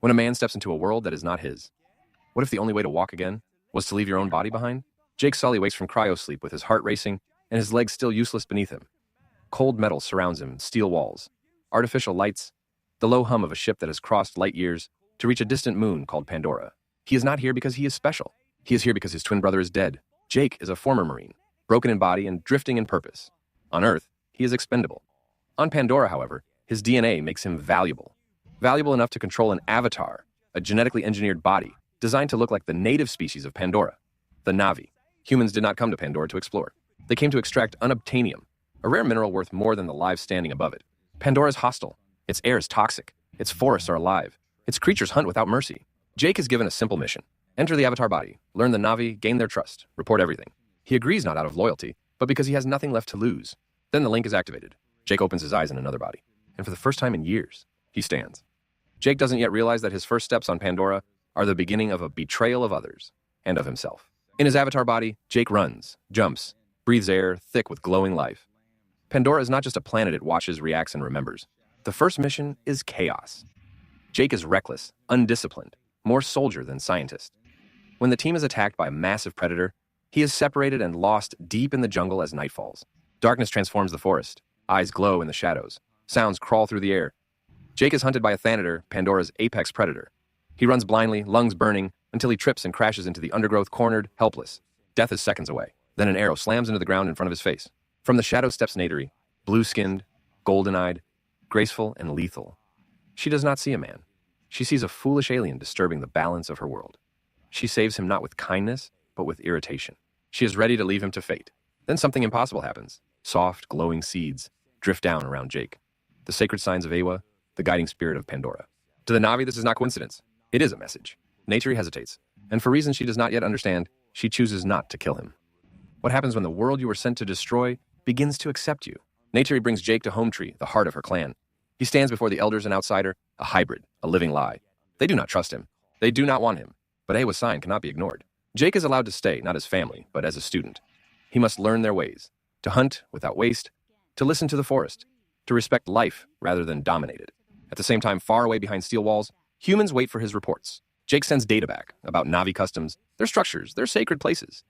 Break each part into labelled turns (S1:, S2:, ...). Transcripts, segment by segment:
S1: When a man steps into a world that is not his. What if the only way to walk again was to leave your own body behind? Jake Sully wakes from cryosleep with his heart racing and his legs still useless beneath him. Cold metal surrounds him, steel walls, artificial lights, the low hum of a ship that has crossed light years to reach a distant moon called Pandora. He is not here because he is special. He is here because his twin brother is dead. Jake is a former Marine, broken in body and drifting in purpose. On Earth, he is expendable. On Pandora, however, his DNA makes him valuable. Valuable enough to control an avatar, a genetically engineered body designed to look like the native species of Pandora, the Na'vi. Humans did not come to Pandora to explore. They came to extract unobtainium, a rare mineral worth more than the lives standing above it. Pandora is hostile. Its air is toxic. Its forests are alive. Its creatures hunt without mercy. Jake is given a simple mission. Enter the avatar body, learn the Na'vi, gain their trust, report everything. He agrees not out of loyalty, but because he has nothing left to lose. Then the link is activated. Jake opens his eyes in another body. And for the first time in years, he stands. Jake doesn't yet realize that his first steps on Pandora are the beginning of a betrayal of others and of himself. In his avatar body, Jake runs, jumps, breathes air thick with glowing life. Pandora is not just a planet it watches, reacts, and remembers. The first mission is chaos. Jake is reckless, undisciplined, more soldier than scientist. When the team is attacked by a massive predator, he is separated and lost deep in the jungle as night falls. Darkness transforms the forest. Eyes glow in the shadows. Sounds crawl through the air. Jake is hunted by a Thanator, Pandora's apex predator. He runs blindly, lungs burning, until he trips and crashes into the undergrowth, cornered, helpless. Death is seconds away. Then an arrow slams into the ground in front of his face. From the shadow steps Nateri, blue-skinned, golden-eyed, graceful, and lethal. She does not see a man. She sees a foolish alien disturbing the balance of her world. She saves him not with kindness, but with irritation. She is ready to leave him to fate. Then something impossible happens. Soft, glowing seeds drift down around Jake. The sacred signs of Awa, the guiding spirit of Pandora. To the Na'vi, this is not coincidence. It is a message. Nateri hesitates, and for reasons she does not yet understand, she chooses not to kill him. What happens when the world you were sent to destroy begins to accept you? Nateri brings Jake to Hometree, the heart of her clan. He stands before the elders, an outsider, a hybrid, a living lie. They do not trust him. They do not want him. But Awa's sign cannot be ignored. Jake is allowed to stay, not as family, but as a student. He must learn their ways, to hunt without waste, to listen to the forest, to respect life rather than dominate it. At the same time, far away behind steel walls, humans wait for his reports. Jake sends data back about Na'vi customs, their structures, their sacred places.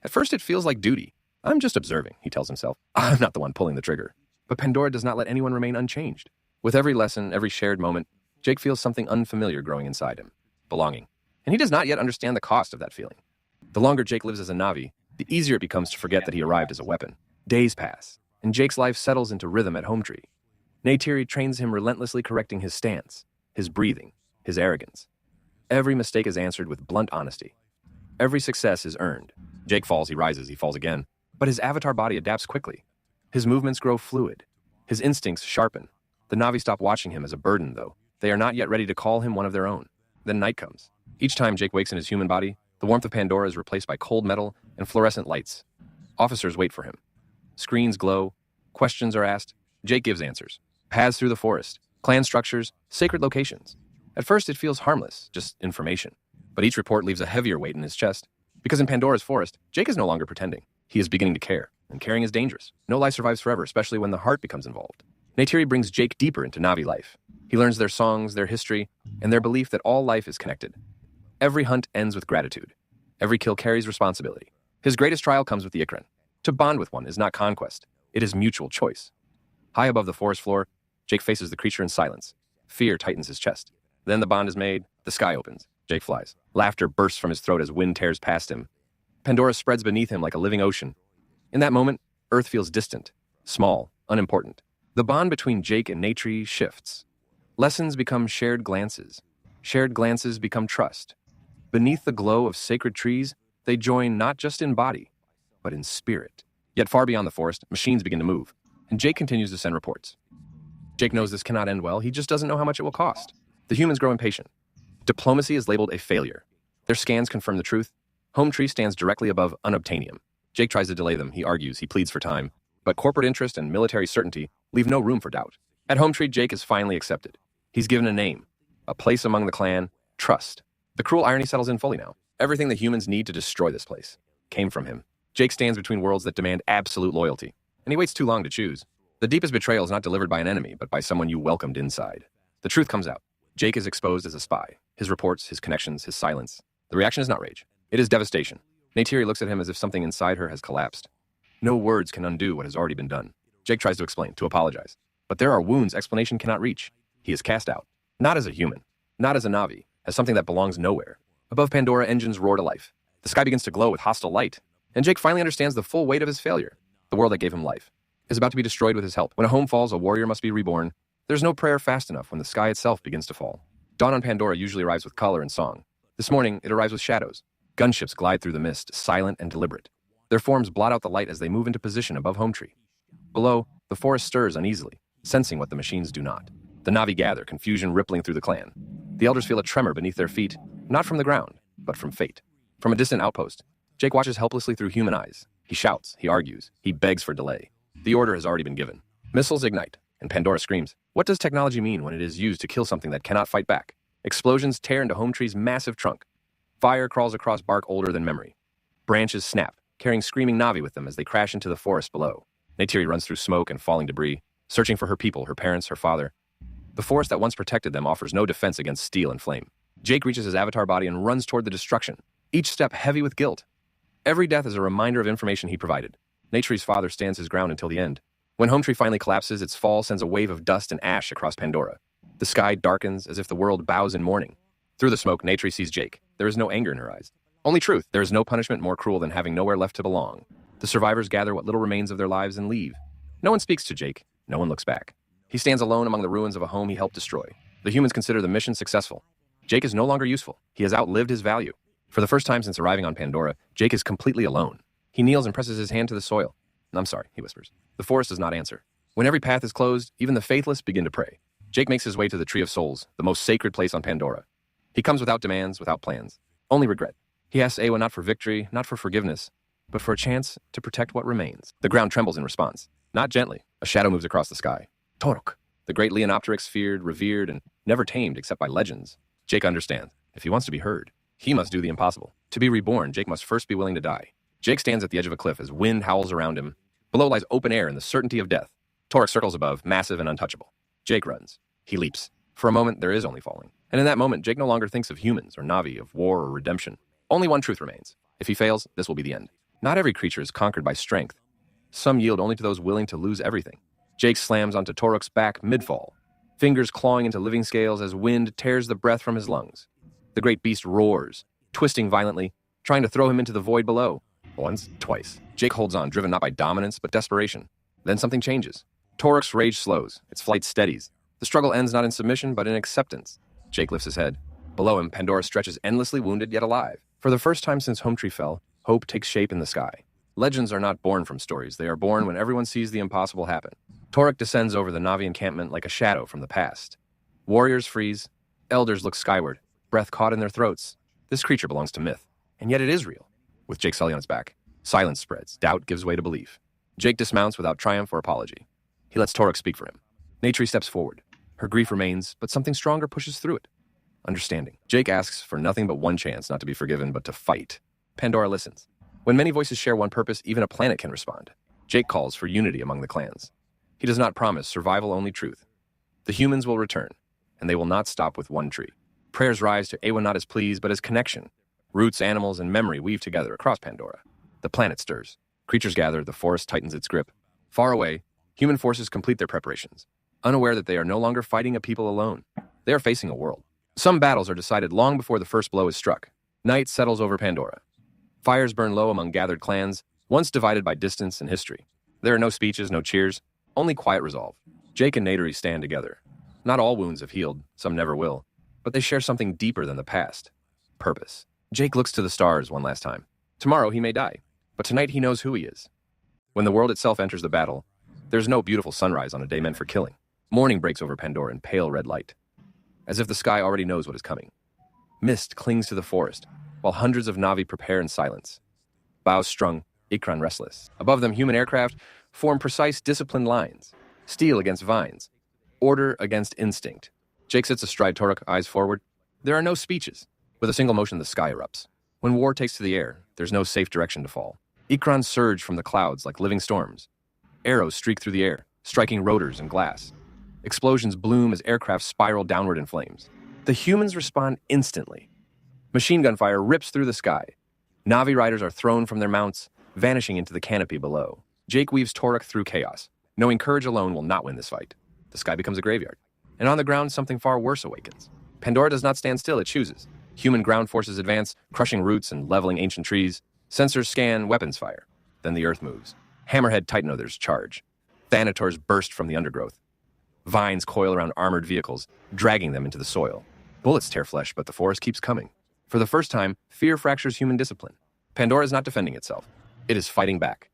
S1: At first, it feels like duty. I'm just observing, he tells himself. I'm not the one pulling the trigger. But Pandora does not let anyone remain unchanged. With every lesson, every shared moment, Jake feels something unfamiliar growing inside him. Belonging. And he does not yet understand the cost of that feeling. The longer Jake lives as a Na'vi, the easier it becomes to forget that he arrived as a weapon. Days pass, and Jake's life settles into rhythm at Hometree. Nateri trains him relentlessly, correcting his stance, his breathing, his arrogance. Every mistake is answered with blunt honesty. Every success is earned. Jake falls, he rises, he falls again. But his avatar body adapts quickly. His movements grow fluid. His instincts sharpen. The Na'vi stop watching him as a burden, though. They are not yet ready to call him one of their own. Then night comes. Each time Jake wakes in his human body, the warmth of Pandora is replaced by cold metal and fluorescent lights. Officers wait for him. Screens glow. Questions are asked. Jake gives answers. Paths through the forest. Clan structures. Sacred locations. At first, it feels harmless, just information. But each report leaves a heavier weight in his chest. Because in Pandora's forest, Jake is no longer pretending. He is beginning to care, and caring is dangerous. No life survives forever, especially when the heart becomes involved. Nateri brings Jake deeper into Na'vi life. He learns their songs, their history, and their belief that all life is connected. Every hunt ends with gratitude. Every kill carries responsibility. His greatest trial comes with the Ikran. To bond with one is not conquest. It is mutual choice. High above the forest floor, Jake faces the creature in silence. Fear tightens his chest. Then the bond is made. The sky opens. Jake flies. Laughter bursts from his throat as wind tears past him. Pandora spreads beneath him like a living ocean. In that moment, Earth feels distant, small, unimportant. The bond between Jake and Nateri shifts. Lessons become shared glances. Shared glances become trust. Beneath the glow of sacred trees, they join not just in body, but in spirit. Yet far beyond the forest, machines begin to move, and Jake continues to send reports. Jake knows this cannot end well. He just doesn't know how much it will cost. The humans grow impatient. Diplomacy is labeled a failure. Their scans confirm the truth. Hometree stands directly above unobtainium. Jake tries to delay them. He argues. He pleads for time. But corporate interest and military certainty leave no room for doubt. At Hometree, Jake is finally accepted. He's given a name, a place among the clan, trust. The cruel irony settles in fully now. Everything the humans need to destroy this place came from him. Jake stands between worlds that demand absolute loyalty, and he waits too long to choose. The deepest betrayal is not delivered by an enemy, but by someone you welcomed inside. The truth comes out. Jake is exposed as a spy. His reports, his connections, his silence. The reaction is not rage. It is devastation. Neytiri looks at him as if something inside her has collapsed. No words can undo what has already been done. Jake tries to explain, to apologize. But there are wounds explanation cannot reach. He is cast out. Not as a human. Not as a Na'vi. As something that belongs nowhere. Above Pandora, engines roar to life. The sky begins to glow with hostile light. And Jake finally understands the full weight of his failure. The world that gave him life is about to be destroyed with his help. When a home falls, a warrior must be reborn. There's no prayer fast enough when the sky itself begins to fall. Dawn on Pandora usually arrives with color and song. This morning, it arrives with shadows. Gunships glide through the mist, silent and deliberate. Their forms blot out the light as they move into position above Home Tree. Below, the forest stirs uneasily, sensing what the machines do not. The Na'vi gather, confusion rippling through the clan. The elders feel a tremor beneath their feet, not from the ground, but from fate. From a distant outpost, Jake watches helplessly through human eyes. He shouts, he argues, he begs for delay. The order has already been given. Missiles ignite, and Pandora screams. What does technology mean when it is used to kill something that cannot fight back? Explosions tear into Home Tree's massive trunk. Fire crawls across bark older than memory. Branches snap, carrying screaming Na'vi with them as they crash into the forest below. Neytiri runs through smoke and falling debris, searching for her people, her parents, her father. The forest that once protected them offers no defense against steel and flame. Jake reaches his avatar body and runs toward the destruction, each step heavy with guilt. Every death is a reminder of information he provided. Neytiri's father stands his ground until the end. When Home Tree finally collapses, its fall sends a wave of dust and ash across Pandora. The sky darkens as if the world bows in mourning. Through the smoke, Neytiri sees Jake. There is no anger in her eyes. Only truth. There is no punishment more cruel than having nowhere left to belong. The survivors gather what little remains of their lives and leave. No one speaks to Jake. No one looks back. He stands alone among the ruins of a home he helped destroy. The humans consider the mission successful. Jake is no longer useful. He has outlived his value. For the first time since arriving on Pandora, Jake is completely alone. He kneels and presses his hand to the soil. I'm sorry, he whispers. The forest does not answer. When every path is closed, even the faithless begin to pray. Jake makes his way to the Tree of Souls, the most sacred place on Pandora. He comes without demands, without plans. Only regret. He asks Ewa not for victory, not for forgiveness, but for a chance to protect what remains. The ground trembles in response. Not gently. A shadow moves across the sky. Torok. The great Leonopteryx feared, revered, and never tamed except by legends. Jake understands. If he wants to be heard, he must do the impossible. To be reborn, Jake must first be willing to die. Jake stands at the edge of a cliff as wind howls around him. Below lies open air and the certainty of death. Torok circles above, massive and untouchable. Jake runs. He leaps. For a moment, there is only falling. And in that moment, Jake no longer thinks of humans or Na'vi, of war or redemption. Only one truth remains. If he fails, this will be the end. Not every creature is conquered by strength. Some yield only to those willing to lose everything. Jake slams onto Torok's back mid-fall, fingers clawing into living scales as wind tears the breath from his lungs. The great beast roars, twisting violently, trying to throw him into the void below. Once, twice. Jake holds on, driven not by dominance, but desperation. Then something changes. Torok's rage slows. Its flight steadies. The struggle ends not in submission, but in acceptance. Jake lifts his head. Below him, Pandora stretches endlessly wounded yet alive. For the first time since Home Tree fell, hope takes shape in the sky. Legends are not born from stories. They are born when everyone sees the impossible happen. Torok descends over the Na'vi encampment like a shadow from the past. Warriors freeze. Elders look skyward, breath caught in their throats. This creature belongs to myth, and yet it is real. With Jake Sully on its back, silence spreads. Doubt gives way to belief. Jake dismounts without triumph or apology. He lets Torok speak for him. Neytiri steps forward. Her grief remains, but something stronger pushes through it. Understanding. Jake asks for nothing but one chance not to be forgiven, but to fight. Pandora listens. When many voices share one purpose, even a planet can respond. Jake calls for unity among the clans. He does not promise survival-only truth. The humans will return, and they will not stop with one tree. Prayers rise to Ewa not as pleas, but as connection. Roots, animals, and memory weave together across Pandora. The planet stirs. Creatures gather, the forest tightens its grip. Far away, human forces complete their preparations, unaware that they are no longer fighting a people alone. They are facing a world. Some battles are decided long before the first blow is struck. Night settles over Pandora. Fires burn low among gathered clans, once divided by distance and history. There are no speeches, no cheers, only quiet resolve. Jake and Neytiri stand together. Not all wounds have healed, some never will, but they share something deeper than the past. Purpose. Jake looks to the stars one last time. Tomorrow he may die, but tonight he knows who he is. When the world itself enters the battle, there's no beautiful sunrise on a day meant for killing. Morning breaks over Pandora in pale red light, as if the sky already knows what is coming. Mist clings to the forest, while hundreds of Na'vi prepare in silence. Bows strung, Ikran restless. Above them, human aircraft form precise, disciplined lines. Steel against vines. Order against instinct. Jake sits astride Torok, eyes forward. There are no speeches. With a single motion, the sky erupts. When war takes to the air, there's no safe direction to fall. Ikrans surge from the clouds like living storms. Arrows streak through the air, striking rotors and glass. Explosions bloom as aircraft spiral downward in flames. The humans respond instantly. Machine gun fire rips through the sky. Na'vi riders are thrown from their mounts, vanishing into the canopy below. Jake weaves Toruk through chaos, knowing courage alone will not win this fight. The sky becomes a graveyard, and on the ground something far worse awakens. Pandora does not stand still, it chooses. Human ground forces advance, crushing roots and leveling ancient trees. Sensors scan, weapons fire. Then the earth moves. Hammerhead Titan others charge. Thanators burst from the undergrowth. Vines coil around armored vehicles, dragging them into the soil. Bullets tear flesh, but the forest keeps coming. For the first time, fear fractures human discipline. Pandora is not defending itself. It is fighting back.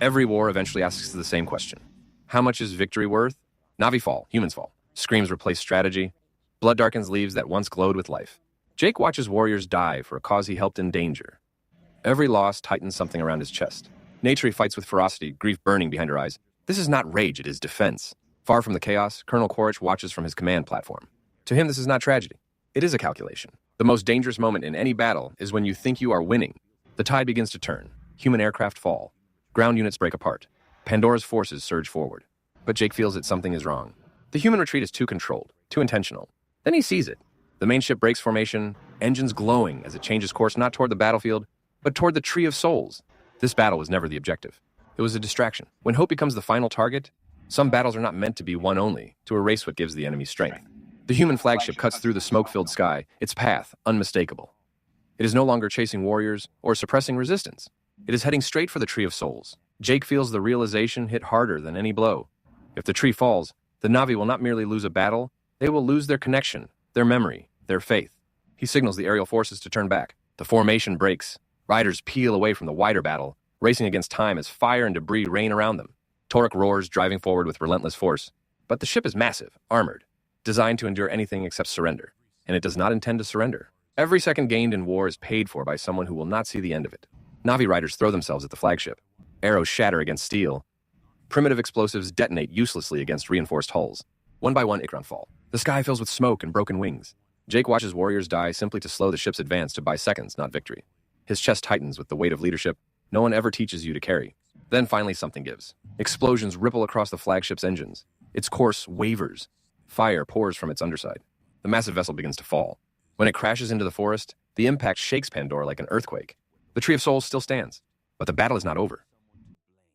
S1: Every war eventually asks the same question. How much is victory worth? Na'vi fall, humans fall. Screams replace strategy. Blood darkens leaves that once glowed with life. Jake watches warriors die for a cause he helped endanger. Every loss tightens something around his chest. Nature fights with ferocity, grief burning behind her eyes. This is not rage, it is defense. Far from the chaos, Colonel Quaritch watches from his command platform. To him, this is not tragedy. It is a calculation. The most dangerous moment in any battle is when you think you are winning. The tide begins to turn. Human aircraft fall. Ground units break apart. Pandora's forces surge forward. But Jake feels that something is wrong. The human retreat is too controlled, too intentional. Then he sees it. The main ship breaks formation, engines glowing as it changes course not toward the battlefield, but toward the Tree of Souls. This battle was never the objective. It was a distraction. When hope becomes the final target, some battles are not meant to be won only, to erase what gives the enemy strength. The human flagship cuts through the smoke-filled sky, its path unmistakable. It is no longer chasing warriors or suppressing resistance. It is heading straight for the Tree of Souls. Jake feels the realization hit harder than any blow. If the tree falls, the Na'vi will not merely lose a battle, they will lose their connection, their memory, their faith. He signals the aerial forces to turn back. The formation breaks. Riders peel away from the wider battle, racing against time as fire and debris rain around them. Toruk roars, driving forward with relentless force. But the ship is massive, armored, designed to endure anything except surrender. And it does not intend to surrender. Every second gained in war is paid for by someone who will not see the end of it. Na'vi riders throw themselves at the flagship. Arrows shatter against steel. Primitive explosives detonate uselessly against reinforced hulls. One by one, Ikran fall. The sky fills with smoke and broken wings. Jake watches warriors die simply to slow the ship's advance to buy seconds, not victory. His chest tightens with the weight of leadership no one ever teaches you to carry. Then finally something gives. Explosions ripple across the flagship's engines. Its course wavers. Fire pours from its underside. The massive vessel begins to fall. When it crashes into the forest, the impact shakes Pandora like an earthquake. The Tree of Souls still stands, but the battle is not over.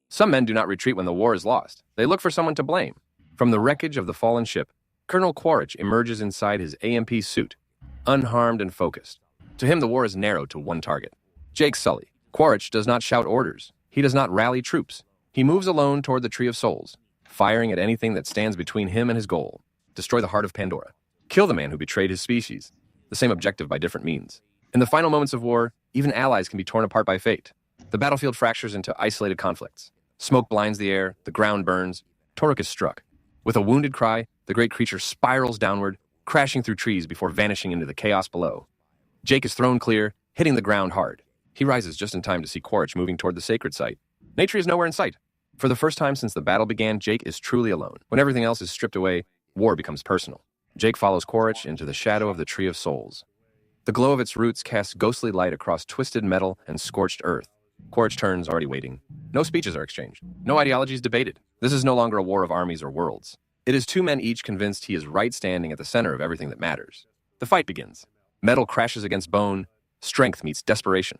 S1: Some men do not retreat when the war is lost. They look for someone to blame. From the wreckage of the fallen ship, Colonel Quaritch emerges inside his AMP suit, unharmed and focused. To him, the war is narrowed to one target. Jake Sully. Quaritch does not shout orders. He does not rally troops. He moves alone toward the Tree of Souls, firing at anything that stands between him and his goal. Destroy the heart of Pandora. Kill the man who betrayed his species. The same objective by different means. In the final moments of war, even allies can be torn apart by fate. The battlefield fractures into isolated conflicts. Smoke blinds the air, the ground burns. Toruk is struck. With a wounded cry, the great creature spirals downward, crashing through trees before vanishing into the chaos below. Jake is thrown clear, hitting the ground hard. He rises just in time to see Quaritch moving toward the sacred site. Nature is nowhere in sight. For the first time since the battle began, Jake is truly alone. When everything else is stripped away, war becomes personal. Jake follows Quaritch into the shadow of the Tree of Souls. The glow of its roots casts ghostly light across twisted metal and scorched earth. Quaritch turns, already waiting. No speeches are exchanged. No ideologies debated. This is no longer a war of armies or worlds. It is two men each convinced he is right standing at the center of everything that matters. The fight begins. Metal crashes against bone. Strength meets desperation.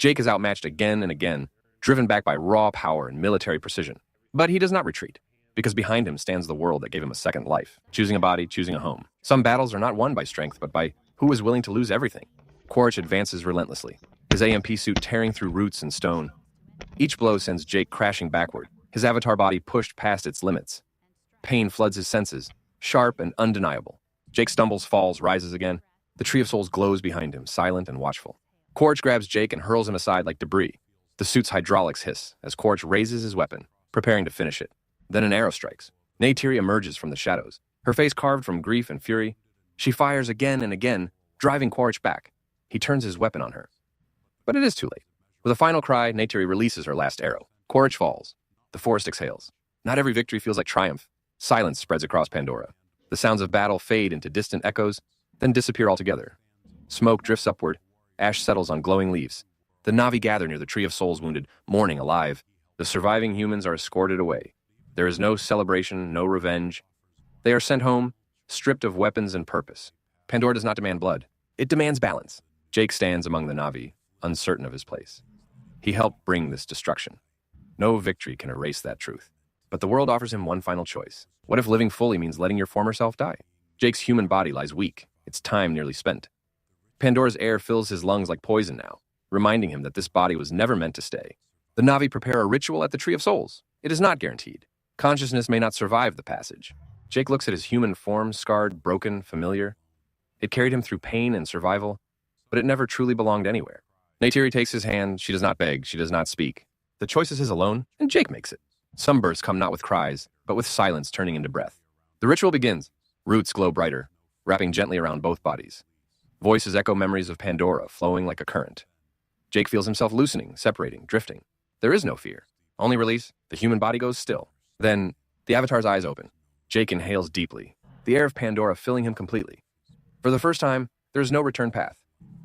S1: Jake is outmatched again and again, driven back by raw power and military precision. But he does not retreat, because behind him stands the world that gave him a second life, choosing a body, choosing a home. Some battles are not won by strength, but by who is willing to lose everything. Quaritch advances relentlessly, his AMP suit tearing through roots and stone. Each blow sends Jake crashing backward, his avatar body pushed past its limits. Pain floods his senses, sharp and undeniable. Jake stumbles, falls, rises again. The Tree of Souls glows behind him, silent and watchful. Quaritch grabs Jake and hurls him aside like debris. The suit's hydraulics hiss as Quaritch raises his weapon, preparing to finish it. Then an arrow strikes. Neytiri emerges from the shadows, her face carved from grief and fury. She fires again and again, driving Quaritch back. He turns his weapon on her. But it is too late. With a final cry, Neytiri releases her last arrow. Quaritch falls. The forest exhales. Not every victory feels like triumph. Silence spreads across Pandora. The sounds of battle fade into distant echoes, then disappear altogether. Smoke drifts upward. Ash settles on glowing leaves. The Na'vi gather near the Tree of Souls wounded, mourning alive. The surviving humans are escorted away. There is no celebration, no revenge. They are sent home, stripped of weapons and purpose. Pandora does not demand blood. It demands balance. Jake stands among the Na'vi, uncertain of his place. He helped bring this destruction. No victory can erase that truth. But the world offers him one final choice. What if living fully means letting your former self die? Jake's human body lies weak, its time nearly spent. Pandora's air fills his lungs like poison now, reminding him that this body was never meant to stay. The Na'vi prepare a ritual at the Tree of Souls. It is not guaranteed. Consciousness may not survive the passage. Jake looks at his human form, scarred, broken, familiar. It carried him through pain and survival, but it never truly belonged anywhere. Neytiri takes his hand. She does not beg. She does not speak. The choice is his alone, and Jake makes it. Some births come not with cries, but with silence turning into breath. The ritual begins. Roots glow brighter, wrapping gently around both bodies. Voices echo memories of Pandora, flowing like a current. Jake feels himself loosening, separating, drifting. There is no fear. Only release. The human body goes still. Then, the avatar's eyes open. Jake inhales deeply, the air of Pandora filling him completely. For the first time, there is no return path.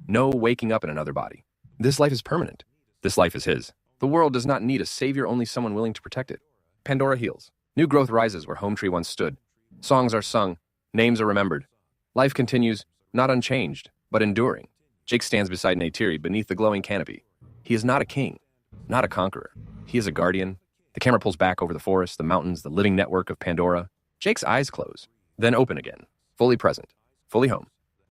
S1: No waking up in another body. This life is permanent. This life is his. The world does not need a savior, only someone willing to protect it. Pandora heals. New growth rises where Home Tree once stood. Songs are sung. Names are remembered. Life continues, not unchanged, but enduring. Jake stands beside Neytiri beneath the glowing canopy. He is not a king, not a conqueror. He is a guardian. The camera pulls back over the forest, the mountains, the living network of Pandora. Jake's eyes close, then open again, fully present, fully home.